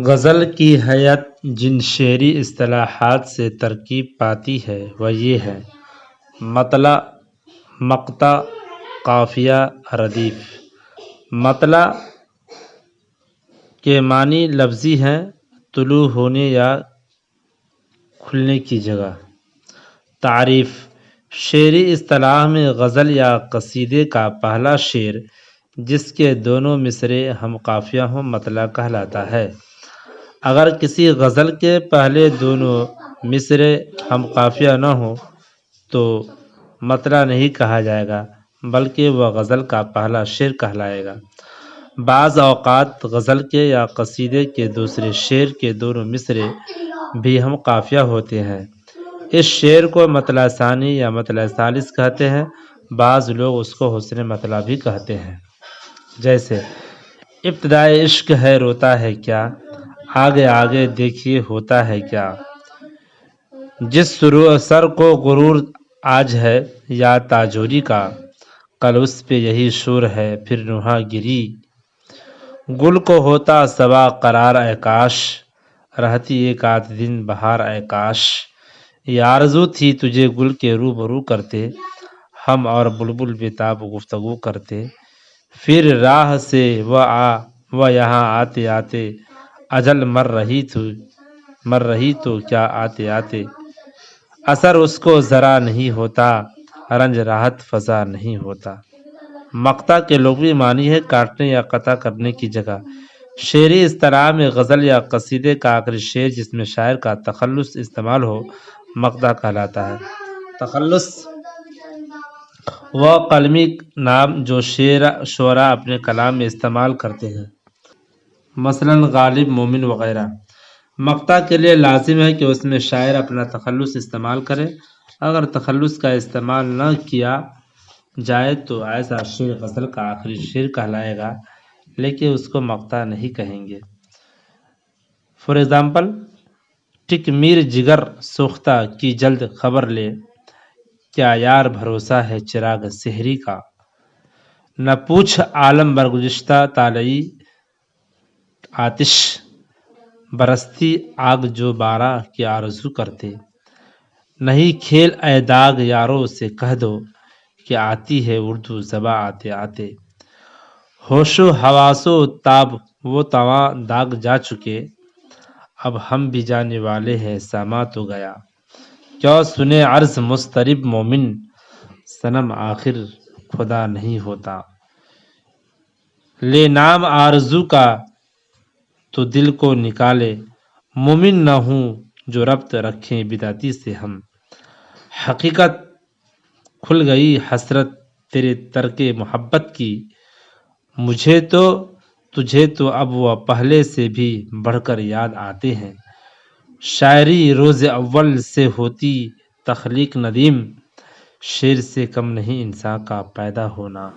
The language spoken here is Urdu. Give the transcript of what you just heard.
غزل کی حیت جن شعری اصطلاحات سے ترکیب پاتی ہے وہ یہ ہے: مطلع، مقطع، قافیہ، ردیف۔ مطلع کے معنی لفظی ہیں: طلوع ہونے یا کھلنے کی جگہ۔ تعریف: شعری اصطلاح میں غزل یا قصیدے کا پہلا شعر جس کے دونوں مصرعے ہم قافیہ ہوں مطلع کہلاتا ہے۔ اگر کسی غزل کے پہلے دونوں مصرعے ہم قافیہ نہ ہوں تو مطلع نہیں کہا جائے گا بلکہ وہ غزل کا پہلا شعر کہلائے گا۔ بعض اوقات غزل کے یا قصیدے کے دوسرے شعر کے دونوں مصرعے بھی ہم قافیہ ہوتے ہیں۔ اس شعر کو مطلع ثانی یا مطلع ثالث کہتے ہیں۔ بعض لوگ اس کو حسن مطلع بھی کہتے ہیں، جیسے: ابتدائے عشق ہے روتا ہے کیا، آگے آگے دیکھیے ہوتا ہے کیا۔ جس سر کو غرور آج ہے یا تاجوری کا، کل اس پہ یہی شور ہے پھر نوحہ گری۔ گل کو ہوتا صبا قرار اے کاش، رہتی ایک آدھ دن بہار اے کاش۔ یہ آرزو تھی تجھے گل کے روبرو کرتے، ہم اور بلبل بےتاب گفتگو کرتے۔ پھر راہ سے وہ یہاں آتے آتے، اجل مر رہی تو کیا آتے آتے۔ اثر اس کو ذرا نہیں ہوتا، رنج راحت فزا نہیں ہوتا۔ مقطع کے لغوی معنی ہے کاٹنے یا قطع کرنے کی جگہ۔ شعری اصطلاح میں غزل یا قصیدے کا آخری شعر جس میں شاعر کا تخلص استعمال ہو مقطع کہلاتا ہے۔ تخلص وہ قلمی نام جو شعراء اپنے کلام میں استعمال کرتے ہیں، مثلاً غالب، مومن وغیرہ۔ مقطع کے لیے لازم ہے کہ اس میں شاعر اپنا تخلص استعمال کرے۔ اگر تخلص کا استعمال نہ کیا جائے تو ایسا شعر غزل کا آخری شعر کہلائے گا لیکن اس کو مقطع نہیں کہیں گے۔ فار ایگزامپل: ٹک میر جگر سوختہ کی جلد خبر لے، کیا یار بھروسہ ہے چراغ سحری کا۔ نہ پوچھ عالم برگزشتہ طالعی آتش، برستی آگ جو بارہ کی آرزو کرتے۔ نہیں کھیل اے داغ یارو سے کہہ دو کہ آتی ہے اردو زباں آتے آتے۔ ہوش و حواس و تاب وہ تواں داغ جا چکے، اب ہم بھی جانے والے ہیں ساماں تو گیا۔ کیوں سنے عرض مضطرب مومن، صنم آخر خدا نہیں ہوتا۔ لے نام آرزو کا تو دل کو نکالے، مومن نہ ہوں جو ربط رکھیں بدعتی سے ہم۔ حقیقت کھل گئی حسرت تیرے ترک محبت کی، مجھے تو تجھے تو اب وہ پہلے سے بھی بڑھ کر یاد آتے ہیں۔ شاعری روز اول سے ہوتی تخلیق ندیم، شعر سے کم نہیں انسان کا پیدا ہونا۔